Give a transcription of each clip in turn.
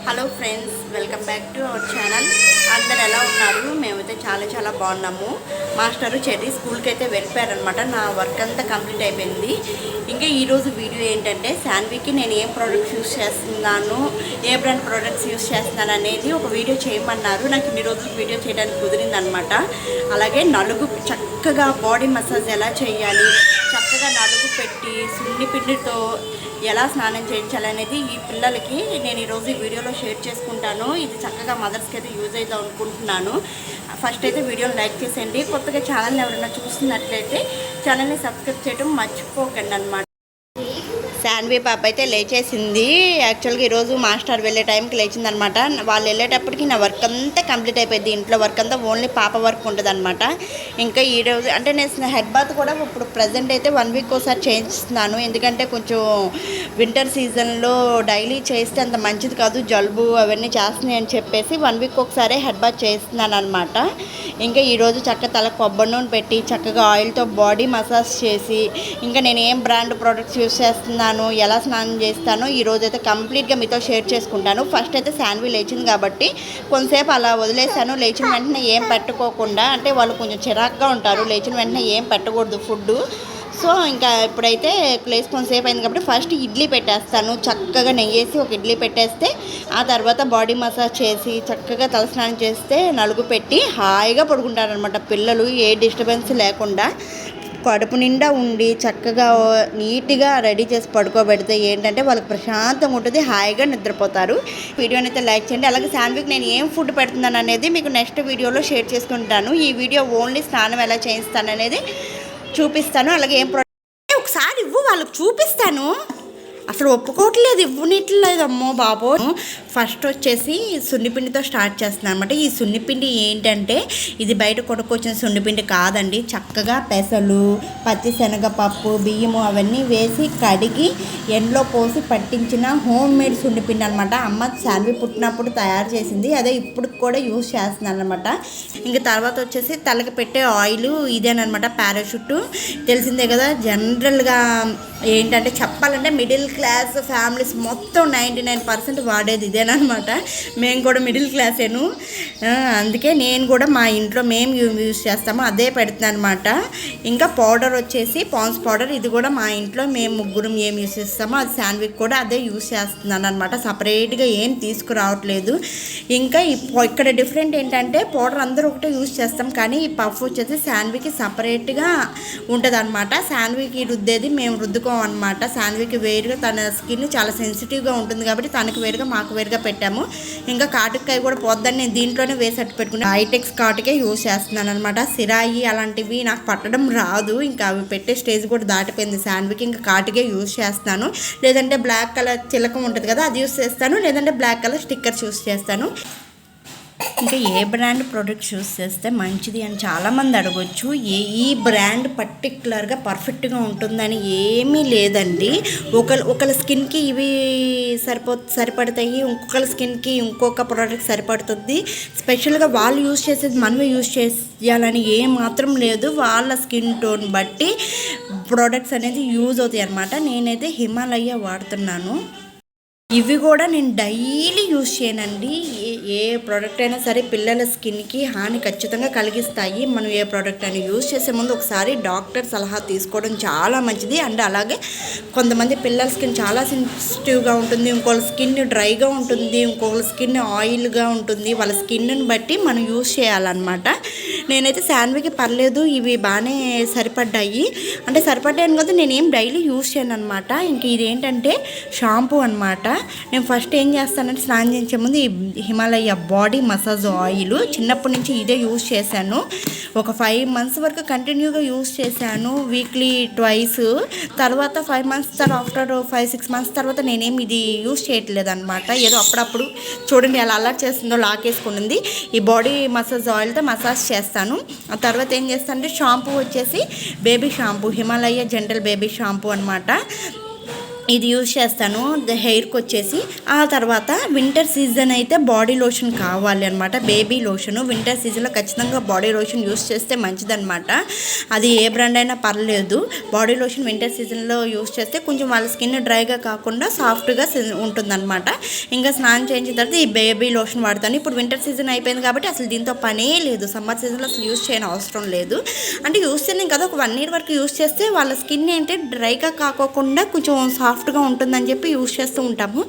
Hello friends, welcome back to our channel. అందరు ఎలా ఉన్నారు? మేమైతే చాలా బాగున్నాము. మాస్టరు చెర్రీ స్కూల్కి అయితే వెళ్ళిపోయారనమాట. నా వర్క్ అంతా కంప్లీట్ అయిపోయింది. ఇంకా ఈరోజు వీడియో ఏంటంటే శాన్వికి నేను ఏం ప్రోడక్ట్స్ యూస్ చేస్తున్నాను, ఏ బ్రాండ్ ప్రోడక్ట్స్ యూస్ చేస్తున్నాను అనేది ఒక వీడియో చేయమన్నారు. నాకు ఇన్ని రోజులు వీడియో చేయడానికి కుదిరిందనమాట. అలాగే నలుగు చక్కగా బాడీ మసాజ్ ఎలా చేయాలి, చక్కగా నలుగు పెట్టి సున్ని పిండితో ఎలా స్నానం చేయించాలనేది ఈ పిల్లలకి నేను ఈరోజు ఈ వీడియోలో షేర్ చేసుకుంటాను. ఇది చక్కగా మదర్స్కి అయితే యూజ్ అవుతాం అనుకుంటున్నాను. ఫస్ట్ అయితే వీడియోని లైక్ చేసేయండి. కొత్తగా ఛానల్ని ఎవరైనా చూస్తున్నట్లయితే ఛానల్ని సబ్స్క్రైబ్ చేయడం మర్చిపోకండి అనమాట. శాన్వి పాప అయితే లేచేసింది. యాక్చువల్గా ఈరోజు మాస్టర్ వెళ్ళే టైంకి లేచిందనమాట. వాళ్ళు వెళ్ళేటప్పటికి నా వర్క్ అంతా కంప్లీట్ అయిపోయింది. ఇంట్లో వర్క్ అంతా ఓన్లీ పాప వర్క్ ఉంటుంది అనమాట. ఇంకా ఈరోజు అంటే నేను హెడ్ బాత్ కూడా ఇప్పుడు ప్రజెంట్ అయితే 1 వీక్ ఒకసారి చేయిస్తున్నాను. ఎందుకంటే కొంచెం వింటర్ సీజన్లో డైలీ చేస్తే అంత మంచిది కాదు, జలుబు అవన్నీ చేస్తున్నాయి అని చెప్పేసి 1 వీక్ ఒకసారి హెడ్ బాత్ చేస్తున్నాను అనమాట. ఇంకా ఈరోజు చక్కగా తల కొబ్బరి నూనె పెట్టి చక్కగా ఆయిల్తో బాడీ మసాజ్ చేసి, ఇంకా నేను ఏం బ్రాండ్ ప్రోడక్ట్స్ యూస్ చేస్తున్నాను, ఎలా స్నానం చేస్తానో ఈరోజు అయితే కంప్లీట్గా మీతో షేర్ చేసుకుంటాను. ఫస్ట్ అయితే శాన్వి లేచింది కాబట్టి కొంతసేపు అలా వదిలేసాను. లేచిన వెంటనే ఏం పెట్టుకోకుండా, అంటే వాళ్ళు కొంచెం చిరాకుగా ఉంటారు, లేచిన వెంటనే ఏం పెట్టకూడదు ఫుడ్. సో ఇంకా ఇప్పుడైతే ప్లేస్ కొంతసేపు అయింది కాబట్టి ఫస్ట్ ఇడ్లీ పెట్టేస్తాను. చక్కగా నెయ్యేసి ఒక ఇడ్లీ పెట్టేస్తే ఆ తర్వాత బాడీ మసాజ్ చేసి చక్కగా తలస్నానం చేస్తే నలుగు పెట్టి హాయిగా పడుకుంటారనమాట పిల్లలు. ఏ డిస్టర్బెన్స్ లేకుండా కడుపు నిండా ఉండి చక్కగా నీట్గా రెడీ చేసి పడుకోబెడితే ఏంటంటే వాళ్ళకి ప్రశాంతంగా ఉంటుంది, హాయిగా నిద్రపోతారు. వీడియోని అయితే లైక్ చేయండి. అలాగే శాన్వికి నేను ఏం ఫుడ్ పెడుతున్నాను అనేది మీకు నెక్స్ట్ వీడియోలో షేర్ చేసుకుంటాను. ఈ వీడియో ఓన్లీ స్నానం ఎలా చేయిస్తాను అనేది చూపిస్తాను. అలాగే ఏం ప్రోడక్ట్ ఒకసారి ఇవ్వు, వాళ్ళకి చూపిస్తాను. అసలు ఒప్పుకోవట్లేదు, ఇవ్వనిట్లేదు. అమ్మో బాబో. ఫస్ట్ వచ్చేసి సున్నిపిండితో స్టార్ట్ చేస్తున్నాను అనమాట. ఈ సున్నిపిండి ఏంటంటే ఇది బయట కొనుక్కొచ్చిన సున్నిపిండి కాదండి. చక్కగా పెసలు, పచ్చిశనగపప్పు, బియ్యము అవన్నీ వేసి కడిగి ఎండలో పోసి పట్టించిన హోమ్ మేడ్ సున్నిపిండి అనమాట. అమ్మ శాన్వి పుట్టినప్పుడు తయారు చేసింది, అదే ఇప్పుడు కూడా యూజ్ చేస్తున్నాను అనమాట. ఇంక తర్వాత వచ్చేసి తలకి పెట్టే ఆయిల్ ఇదేనమాట, పారాషూట్. తెలిసిందే కదా. జనరల్గా ఏంటంటే చెప్పాలంటే మిడిల్ క్లాస్ ఫ్యామిలీస్ మొత్తం 99% వాడేది ఇదేనమాట. మేము కూడా మిడిల్ క్లాసేను. అందుకే నేను కూడా మా ఇంట్లో మేము యూజ్ చేస్తాము, అదే పెడుతున్నాను అనమాట. ఇంకా పౌడర్ వచ్చేసి పాన్స్ పౌడర్, ఇది కూడా మా ఇంట్లో మేము ముగ్గురం ఏం యూజ్ చేస్తామో అది శాన్విక్ కూడా అదే యూజ్ చేస్తున్నాను అనమాట. సపరేట్గా ఏం తీసుకురావట్లేదు. ఇంకా ఇక్కడ డిఫరెంట్ ఏంటంటే పౌడర్ అందరూ ఒకటే యూజ్ చేస్తాం, కానీ ఈ పఫ్ వచ్చేసి శాన్వికి సపరేట్గా ఉంటుంది అనమాట. శాన్వికి రుద్దేది మేము రుద్దుకోం అనమాట. శాన్వికి వేరుగా, తన స్కిన్ చాలా సెన్సిటివ్గా ఉంటుంది కాబట్టి తనకు వేరుగా మాకు వేరుగా పెట్టాము. ఇంకా కాటుకాయ కూడా పోద్దని నేను దీంట్లోనే వేసట్టు పెట్టుకుని హైటెక్స్ కాటుకే యూజ్ చేస్తున్నాను అనమాట. సిరాయి అలాంటివి నాకు పట్టడం రాదు, ఇంకా అవి పెట్టే స్టేజ్ కూడా దాటిపోయింది శాన్వికి. ఇంకా కాటుకే యూజ్ చేస్తాను, లేదంటే బ్లాక్ కలర్ చిలకం ఉంటుంది కదా అది యూజ్ చేస్తాను, లేదంటే బ్లాక్ కలర్ స్టిక్కర్స్ యూజ్ చేస్తాను. ఇంకా ఏ బ్రాండ్ ప్రోడక్ట్స్ యూస్ చేస్తే మంచిది అని చాలామంది అడగొచ్చు. ఈ బ్రాండ్ పర్టికులర్గా పర్ఫెక్ట్గా ఉంటుందని ఏమీ లేదండి. ఒకళ్ళ స్కిన్కి ఇవి సరిపడతాయి, ఇంకొకళ్ళ స్కిన్కి ఇంకొక ప్రోడక్ట్ సరిపడుతుంది. స్పెషల్గా వాళ్ళు యూజ్ చేసేది మనమే యూజ్ చేయాలని ఏం మాత్రం లేదు. వాళ్ళ స్కిన్ టోన్ బట్టి ప్రోడక్ట్స్ అనేది యూజ్ అవుతాయి అన్నమాట. నేనైతే హిమాలయ వాడుతున్నాను. ఇవి కూడా నేను డైలీ యూజ్ చేయనండి. ఏ ప్రోడక్ట్ అయినా సరే పిల్లల స్కిన్కి హాని ఖచ్చితంగా కలిగిస్తాయి. మనం ఏ ప్రోడక్ట్ అయినా యూజ్ చేసే ముందు ఒకసారి డాక్టర్ సలహా తీసుకోవడం చాలా మంచిది. అండ్ అలాగే కొంతమంది పిల్లల స్కిన్ చాలా సెన్సిటివ్గా ఉంటుంది, ఇంకొకళ్ళ స్కిన్ డ్రైగా ఉంటుంది, ఇంకొకళ్ళ స్కిన్ ఆయిల్గా ఉంటుంది. వాళ్ళ స్కిన్ని బట్టి మనం యూజ్ చేయాలన్నమాట. నేనైతే శాన్వికి పర్లేదు, ఇవి బాగానే సరిపడ్డాయి. అంటే సరిపడ్డాయని కదా, నేనేం డైలీ యూజ్ చేయను అనమాట. ఇంక ఇదేంటంటే షాంపూ అనమాట. నేను ఫస్ట్ ఏం చేస్తానంటే స్నానం చేసే ముందు ఈ హిమాలయ బాడీ మసాజ్ ఆయిల్ చిన్నప్పటి నుంచి ఇదే యూజ్ చేశాను. ఒక 5 months వరకు కంటిన్యూగా యూజ్ చేశాను, వీక్లీ ట్వైస్. తర్వాత 5 months తర్వాత ఆఫ్టర్ 5-6 months తర్వాత నేనేం ఇది యూజ్ చేయట్లేదు అనమాట. ఏదో అప్పుడప్పుడు చూడండి ఎలా అలర్ట్ చేస్తుందో లాకేసుకుంటుంది. ఈ బాడీ మసాజ్ ఆయిల్తో మసాజ్ చేస్తాను. ఆ తర్వాత ఏం చేస్తానంటే షాంపూ వచ్చేసి baby shampoo, Himalaya gentle baby shampoo అనమాట. ఇది యూజ్ చేస్తాను హెయిర్కి వచ్చేసి. ఆ తర్వాత వింటర్ సీజన్ అయితే బాడీ లోషన్ కావాలి అనమాట, బేబీ లోషను. వింటర్ సీజన్లో ఖచ్చితంగా బాడీ లోషన్ యూజ్ చేస్తే మంచిదన్నమాట. అది ఏ బ్రాండ్ అయినా పర్లేదు. బాడీ లోషన్ వింటర్ సీజన్లో యూజ్ చేస్తే కొంచెం వాళ్ళ స్కిన్ డ్రైగా కాకుండా సాఫ్ట్గా ఉంటుందన్నమాట. ఇంకా స్నానం చేయించిన తర్వాత ఈ బేబీ లోషన్ వాడతాను. ఇప్పుడు వింటర్ సీజన్ అయిపోయింది కాబట్టి అసలు దీంతో పనే లేదు. సమ్మర్ సీజన్లో అసలు యూజ్ చేయని అవసరం లేదు. అంటే యూజ్ చేయలేం కదా, ఒక 1 year వరకు యూజ్ చేస్తే వాళ్ళ స్కిన్ ఏంటంటే డ్రైగా కాకోకుండా కొంచెం సాఫ్ట్గా ఉంటుందని చెప్పి యూజ్ చేస్తూ ఉంటాము.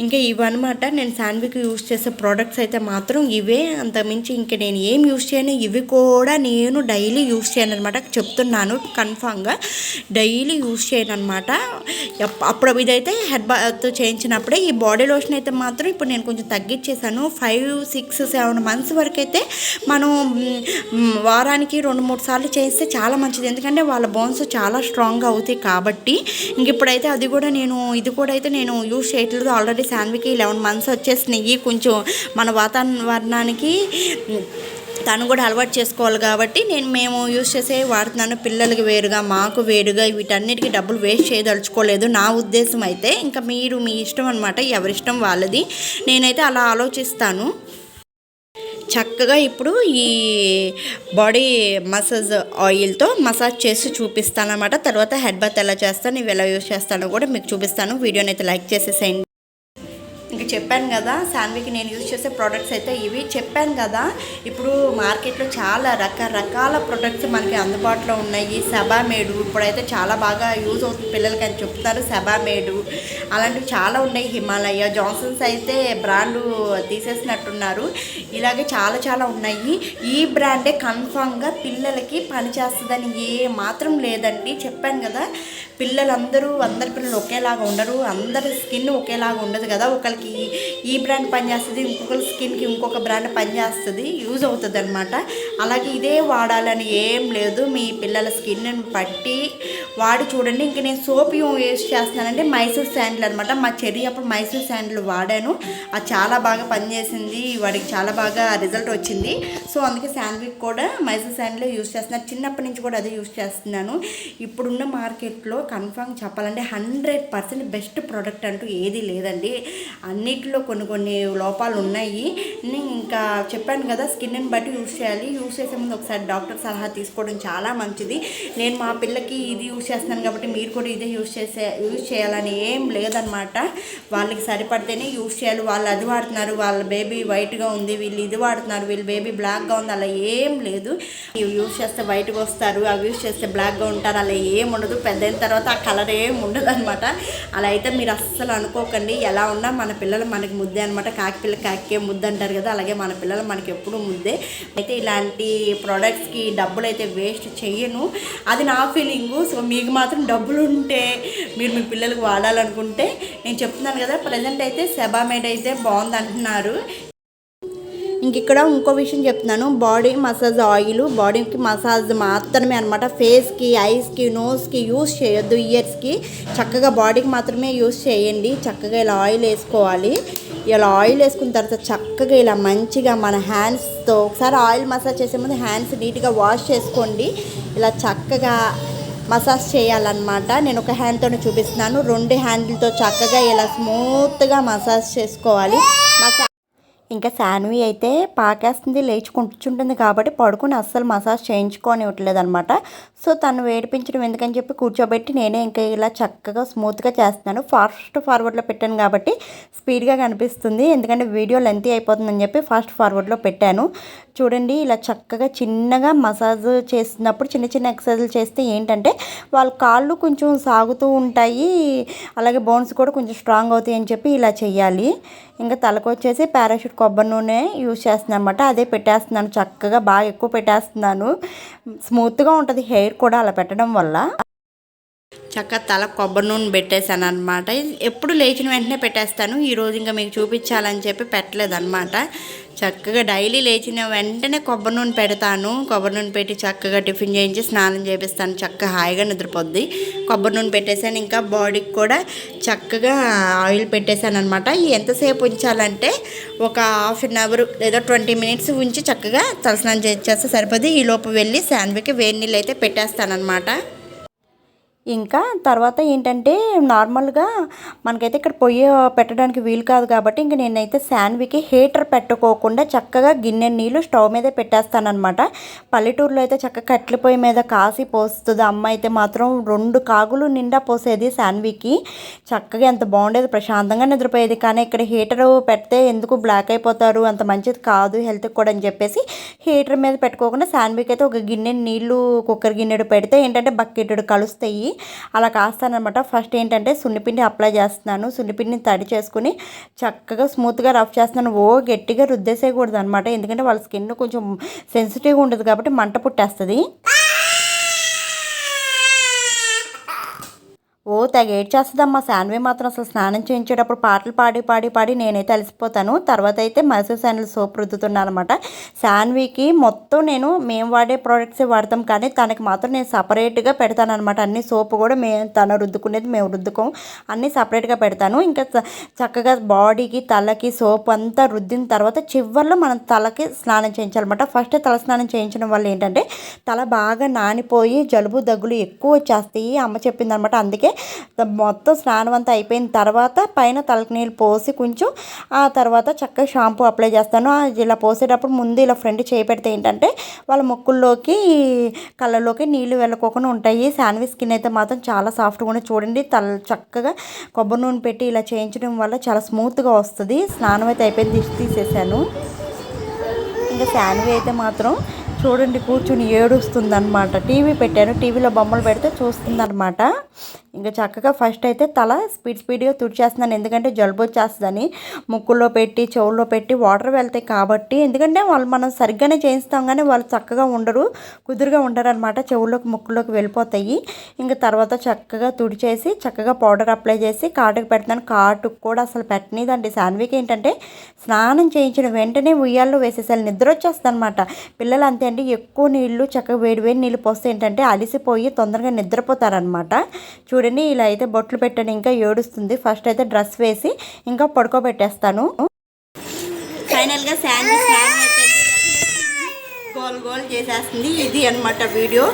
ఇంకా ఇవన్నమాట నేను శాన్వికి యూజ్ చేసే ప్రోడక్ట్స్ అయితే మాత్రం ఇవే. అంతకుమించి ఇంక నేను ఏం యూజ్ చేయను. ఇవి కూడా నేను డైలీ యూజ్ చేయను అనమాట, చెప్తున్నాను కన్ఫామ్గా. డైలీ యూజ్ చేయను అనమాట. అప్పుడు ఇదైతే హెడ్ బాత్ చేయించినప్పుడే. ఈ బాడీ లోషన్ అయితే మాత్రం ఇప్పుడు నేను కొంచెం తగ్గించేసాను. 5, 6, 7 months వరకు అయితే మనం వారానికి 2-3 సార్లు చేస్తే చాలా మంచిది. ఎందుకంటే వాళ్ళ బోన్స్ చాలా స్ట్రాంగ్గా అవుతాయి కాబట్టి. ఇంక ఇప్పుడైతే ఇది కూడా అయితే నేను యూజ్ చేయట్లేదు. ఆల్రెడీ శాన్వికి 11 months వచ్చేసినాయి. కొంచెం మన వాతావరణానికి తను కూడా అలవాటు చేసుకోవాలి కాబట్టి మేము యూజ్ చేసే వాడుతున్నాను. పిల్లలకి వేరుగా మాకు వేరుగా వీటన్నిటికీ డబ్బులు వేస్ట్ చేయదలుచుకోలేదు నా ఉద్దేశం అయితే. ఇంకా మీ ఇష్టం అనమాట, ఎవరిష్టం వాళ్ళది. నేనైతే అలా ఆలోచిస్తాను. చక్కగా ఇప్పుడు ఈ బాడీ మసాజ్ ఆయిల్తో మసాజ్ చేసి చూపిస్తాను అన్నమాట. తర్వాత హెడ్ బాత్ ఎలా చేస్తాను, ఇవి ఎలా యూజ్ చేస్తానో కూడా మీకు చూపిస్తాను. వీడియోని అయితే లైక్ చేసేసేయండి. ఇంకా చెప్పాను కదా శాన్వికి నేను యూజ్ చేసే ప్రోడక్ట్స్ అయితే ఇవి. చెప్పాను కదా ఇప్పుడు మార్కెట్లో చాలా రకరకాల ప్రోడక్ట్స్ మనకి అందుబాటులో ఉన్నాయి. సెబామేడు ఇప్పుడైతే చాలా బాగా యూజ్ అవుతుంది పిల్లలకి అని చెప్తారు. సెబామేడు అలాంటివి చాలా ఉన్నాయి. హిమాలయ, జాన్సన్స్ అయితే బ్రాండు తీసేసినట్టున్నారు. ఇలాగే చాలా ఉన్నాయి. ఈ బ్రాండే కన్ఫామ్గా పిల్లలకి పనిచేస్తుందని ఏ మాత్రం లేదండి. చెప్పాను కదా అందరి పిల్లలు ఒకేలాగా ఉండరు, అందరి స్కిన్ ఒకేలాగా ఉండదు కదా. ఒకరికి ఈ బ్రాండ్ పనిచేస్తుంది, ఇంకొకరి స్కిన్కి ఇంకొక బ్రాండ్ పనిచేస్తుంది, యూజ్ అవుతుంది అనమాట. అలాగే ఇదే వాడాలని ఏం లేదు. మీ పిల్లల స్కిన్ని బట్టి వాడి చూడండి. ఇంక నేను సోప్ యూజ్ చేస్తున్నానంటే మైసూర్ శాండిల్ అనమాట. మా చెర్రీ అప్పుడు మైసూర్ శాండిల్ వాడాను, అది చాలా బాగా పనిచేసింది, వాడికి చాలా బాగా రిజల్ట్ వచ్చింది. సో అందుకే శాండ్విచ్ కూడా మైసూర్ శాండిల్ యూజ్ చేస్తున్నాను. చిన్నప్పటి నుంచి కూడా అదే యూజ్ చేస్తున్నాను. ఇప్పుడున్న మార్కెట్లో కన్ఫామ్ చెప్పాలంటే 100% బెస్ట్ ప్రోడక్ట్ అంటూ ఏది లేదండి. అన్నిటిలో కొన్ని లోపాలు ఉన్నాయి. ఇంకా చెప్పాను కదా స్కిన్ని బట్టి యూజ్ చేయాలి. యూజ్ చేసే ముందు ఒకసారి డాక్టర్ సలహా తీసుకోవడం చాలా మంచిది. నేను మా పిల్లకి ఇది యూజ్ చేస్తున్నాను కాబట్టి మీరు కూడా ఇదే యూజ్ చేయాలని ఏం లేదనమాట. వాళ్ళకి సరిపడితేనే యూజ్ చేయాలి. వాళ్ళు అది వాడుతున్నారు, వాళ్ళ బేబీ వైట్గా ఉంది, వీళ్ళు ఇది వాడుతున్నారు, వీళ్ళ బేబీ బ్లాక్గా ఉంది, అలా ఏం లేదు. ఇవి యూజ్ చేస్తే వైట్గా వస్తారు, అవి యూజ్ చేస్తే బ్లాక్గా ఉంటారు, అలా ఏం ఉండదు. పెద్దయిన తర్వాత ఆ కలర్ ఏం ఉండదు అనమాట. అలా అయితే మీరు అస్సలు అనుకోకండి. ఎలా ఉన్నా మన పిల్లలు మనకి ముద్దే అనమాట. కాకి పిల్ల కాకే ముద్ద అంటారు కదా, అలాగే మన పిల్లలు మనకి ఎప్పుడు ముద్దే. అయితే ఇలాంటి ప్రోడక్ట్స్కి డబ్బులు అయితే వేస్ట్ చెయ్యను, అది నా ఫీలింగు. సో మీకు మాత్రం డబ్బులు ఉంటే మీరు మీ పిల్లలకు వాడాలనుకుంటే నేను చెప్తున్నాను కదా. ప్రజెంట్ అయితే సెబామేడ్ అయితే బాగుంది అంటున్నారు. ఇక్కడ ఇంకో విషయం చెప్తున్నాను. బాడీ మసాజ్ ఆయిల్ బాడీకి మసాజ్ మాత్రమే అనమాట. ఫేస్కి, ఐస్కి, నోస్కి యూస్ చేయొద్దు, ఇయర్స్కి. చక్కగా బాడీకి మాత్రమే యూస్ చేయండి. చక్కగా ఇలా ఆయిల్ వేసుకోవాలి. ఇలా ఆయిల్ వేసుకున్న తర్వాత చక్కగా ఇలా మంచిగా మన హ్యాండ్స్తో ఒకసారి ఆయిల్ మసాజ్ చేసే ముందు హ్యాండ్స్ నీట్గా వాష్ చేసుకోండి. ఇలా చక్కగా మసాజ్ చేయాలన్నమాట. నేను ఒక హ్యాండ్తోనే చూపిస్తున్నాను. 2 హ్యాండ్లతో చక్కగా ఇలా స్మూత్గా మసాజ్ చేసుకోవాలి. ఇంకా శాన్వి అయితే పాకేస్తుంది, లేచి కూర్చుంటుంది కాబట్టి పడుకుని అస్సలు మసాజ్ చేయించుకోనివ్వట్లేదు అనమాట. సో తను వేడిపించడం ఎందుకని చెప్పి కూర్చోబెట్టి నేనే ఇంకా ఇలా చక్కగా స్మూత్గా చేస్తున్నాను. ఫాస్ట్ ఫార్వర్డ్లో పెట్టాను కాబట్టి స్పీడ్గా కనిపిస్తుంది, ఎందుకంటే వీడియో లెంతీ అయిపోతుందని చెప్పి ఫాస్ట్ ఫార్వర్డ్లో పెట్టాను. చూడండి ఇలా చక్కగా చిన్నగా మసాజ్ చేస్తున్నప్పుడు చిన్న ఎక్సర్సైజులు చేస్తే ఏంటంటే వాళ్ళ కాళ్ళు కొంచెం సాగుతూ ఉంటాయి, అలాగే బోన్స్ కూడా కొంచెం స్ట్రాంగ్ అవుతాయి అని చెప్పి ఇలా చేయాలి. ఇంకా తలకు వచ్చేసి పారాషూట్ కొబ్బరి నూనె యూజ్ చేస్తున్నాను అనమాట. అదే పెట్టేస్తున్నాను, చక్కగా బాగా ఎక్కువ పెట్టేస్తున్నాను. స్మూత్గా ఉంటుంది హెయిర్ కూడా అలా పెట్టడం వల్ల. చక్కగా తల కొబ్బరి నూనె పెట్టేశాను అనమాట. ఎప్పుడు లేచిన వెంటనే పెట్టేస్తాను. ఈరోజు ఇంకా మీకు చూపించాలని చెప్పి పెట్టలేదన్నమాట. చక్కగా డైలీ లేచిన వెంటనే కొబ్బరి నూనె పెడతాను. కొబ్బరి నూనె పెట్టి చక్కగా టిఫిన్ చేయించి స్నానం చేపిస్తాను. చక్కగా హాయిగా నిద్రపోద్ది. కొబ్బరి నూనె పెట్టేశాను. ఇంకా బాడీకి కూడా చక్కగా ఆయిల్ పెట్టేశాను అనమాట. ఎంతసేపు ఉంచాలంటే ఒక 1/2 hour లేదా 20 minutes ఉంచి చక్కగా తలస్నానం చేస్తే సరిపోద్ది. ఈలోపు వెళ్ళి శాన్వికి వేడి నీళ్ళు అయితే పెట్టేస్తాను అనమాట. ఇంకా తర్వాత ఏంటంటే నార్మల్గా మనకైతే ఇక్కడ పొయ్యి పెట్టడానికి వీలు కాదు కాబట్టి ఇంక నేనైతే శాన్వికి హీటర్ పెట్టుకోకుండా చక్కగా గిన్నె నీళ్ళు స్టవ్ మీదే పెట్టేస్తానమాట. పల్లెటూరులో అయితే చక్కగా కట్టెల పొయ్యి మీద కాసి పోస్తుంది. అమ్మ అయితే మాత్రం 2 కాగులు నిండా పోసేది శాన్వికి. చక్కగా ఎంత బాగుండేది, ప్రశాంతంగా నిద్రపోయేది. కానీ ఇక్కడ హీటర్ పెడితే ఎందుకు బ్లాక్ అయిపోతారు, అంత మంచిది కాదు హెల్త్కి కూడా అని చెప్పేసి హీటర్ మీద పెట్టుకోకుండా శాన్వికి అయితే ఒక గిన్నె నీళ్ళు కుక్కర్ గిన్నెడు పెడితే ఏంటంటే బకెటెడు కలుస్తాయి. అలా కాస్తానమాట. ఫస్ట్ ఏంటంటే సున్నిపిండి అప్లై చేస్తున్నాను. సున్నిపిండిని తడి చేసుకుని చక్కగా స్మూత్గా రఫ్ చేస్తున్నాను. గట్టిగా రుద్దేసేయకూడదు అనమాట, ఎందుకంటే వాళ్ళ స్కిన్ కొంచెం సెన్సిటివ్గా ఉంటుంది కాబట్టి మంట పుట్టేస్తుంది. తెగ ఏడ్చేస్తుందమ్మా శాన్వి మాత్రం. అసలు స్నానం చేయించేటప్పుడు పాటలు పాడి నేనైతే అలసిపోతాను. తర్వాత అయితే మైసూర్ శాండిల్ సోప్ రుద్దుతున్నాను అనమాట. శాన్వికి మొత్తం మేము వాడే ప్రోడక్ట్సే వాడతాం, కానీ తనకి మాత్రం నేను సపరేట్గా పెడతాను అనమాట. అన్ని సోపు కూడా తను రుద్దుకునేది మేము రుద్దుకోం, అన్నీ సపరేట్గా పెడతాను. ఇంకా చక్కగా బాడీకి తలకి సోప్ అంతా రుద్దిన తర్వాత చివరిలో మనం తలకి స్నానం చేయించాలన్నమాట. ఫస్ట్ తల స్నానం చేయించడం వల్ల ఏంటంటే తల బాగా నానిపోయి జలుబు దగ్గులు ఎక్కువ వచ్చేస్తాయి అమ్మ చెప్పింది అనమాట. అందుకే మొత్తం స్నానం అంతా అయిపోయిన తర్వాత పైన తలకు నీళ్ళు పోసి కొంచెం ఆ తర్వాత చక్కగా షాంపూ అప్లై చేస్తాను. ఇలా పోసేటప్పుడు ముందు ఇలా ఫ్రంట్ చేయి పెడితే ఏంటంటే వాళ్ళ ముక్కుల్లోకి కళ్ళలోకి నీళ్ళు వెళ్ళకోకుండా ఉంటాయి. శాన్వి స్కిన్ అయితే మాత్రం చాలా సాఫ్ట్గా ఉంది. చూడండి, చక్కగా కొబ్బరి నూనె పెట్టి ఇలా చేయించడం వల్ల చాలా స్మూత్గా వస్తుంది. స్నానం అయితే అయిపోయింది, తీసేసాను. ఇంకా శాన్వి అయితే మాత్రం చూడండి కూర్చుని ఏడుస్తుందన్నమాట. టీవీ పెట్టాను, టీవీలో బొమ్మలు పెడితే చూస్తుందన్నమాట. ఇంకా చక్కగా ఫస్ట్ అయితే తల స్పీడ్గా తుడిచేస్తున్నాను, ఎందుకంటే జలుబు వచ్చేస్తుందని. ముక్కుల్లో పెట్టి చెవుల్లో పెట్టి వాటర్ వెళ్తాయి కాబట్టి, ఎందుకంటే వాళ్ళు మనం సరిగ్గానే చేయిస్తాం కానీ వాళ్ళు చక్కగా ఉండరు, కుదురుగా ఉండరు అనమాట. చెవుల్లోకి ముక్కుల్లోకి వెళ్ళిపోతాయి. ఇంకా తర్వాత చక్కగా తుడిచేసి చక్కగా పౌడర్ అప్లై చేసి కాటుకు పెడతాను. కాటుకు కూడా అసలు పెట్టనీదండి. శాన్వికి ఏంటంటే స్నానం చేయించిన వెంటనే ఉయ్యాల్లో వేసేసాలి, నిద్ర వచ్చేస్తుంది అనమాట. పిల్లలు అంతే అండి, ఎక్కువ నీళ్ళు చక్కగా వేడి నీళ్ళు పోస్తే ఏంటంటే అలిసిపోయి తొందరగా నిద్రపోతారనమాట. చూడండి, ఇలా అయితే బొట్లు పెట్టండి. ఇంకా ఏడుస్తుంది. ఫస్ట్ అయితే డ్రెస్ వేసి ఇంకా పడుకోబెట్టేస్తాను. ఫైనల్గా శాన్వి స్నానం అయిపోయింది, గోల్ చేసేస్తుంది. ఇది అనమాట వీడియో.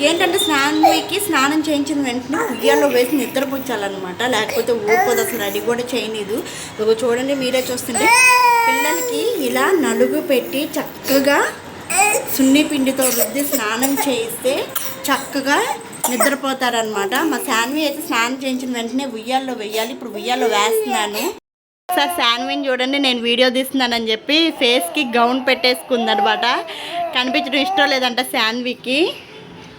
ఏంటంటే శాన్వికి స్నానం చేయించిన వెంటనే ఉయ్యాల్లో వేసి నిద్రపుచ్చాలన్నమాట, లేకపోతే ఊరుకోదు, అసలు రెడీ కూడా చేయలేదు. చూడండి, మీరే చూస్తుంటే పిల్లలకి ఇలా నలుగు పెట్టి చక్కగా సున్ని పిండితో రుద్ది స్నానం చేయిస్తే చక్కగా నిద్రపోతారనమాట. మా శాన్వి అయితే స్నానం చేయించిన వెంటనే ఉయ్యాల్లో వేయాలి. ఇప్పుడు ఉయ్యాల్లో వేస్తున్నాను. సార్ శాన్విని చూడండి, నేను వీడియో తీస్తున్నానని చెప్పి ఫేస్కి గౌన్ పెట్టేసుకుందనమాట. కనిపించడం ఇష్టం లేదంట శాన్వికి.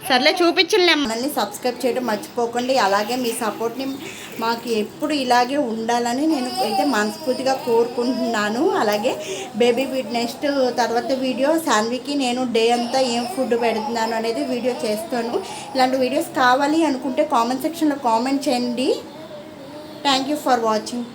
సర్లే చూపించలేం. మనల్ని సబ్స్క్రైబ్ చేయడం మర్చిపోకండి. అలాగే మీ సపోర్ట్ని మాకు ఎప్పుడు ఇలాగే ఉండాలని నేను అయితే మనస్ఫూర్తిగా కోరుకుంటున్నాను. అలాగే బేబీ ఫీడ్ నెక్స్ట్ తర్వాత వీడియో శాన్వికి నేను డే అంతా ఏం ఫుడ్ పెడుతున్నాను అనేది వీడియో చేస్తాను. ఇలాంటి వీడియోస్ కావాలి అనుకుంటే కామెంట్ సెక్షన్లో కామెంట్ చేయండి. Thank you for watching.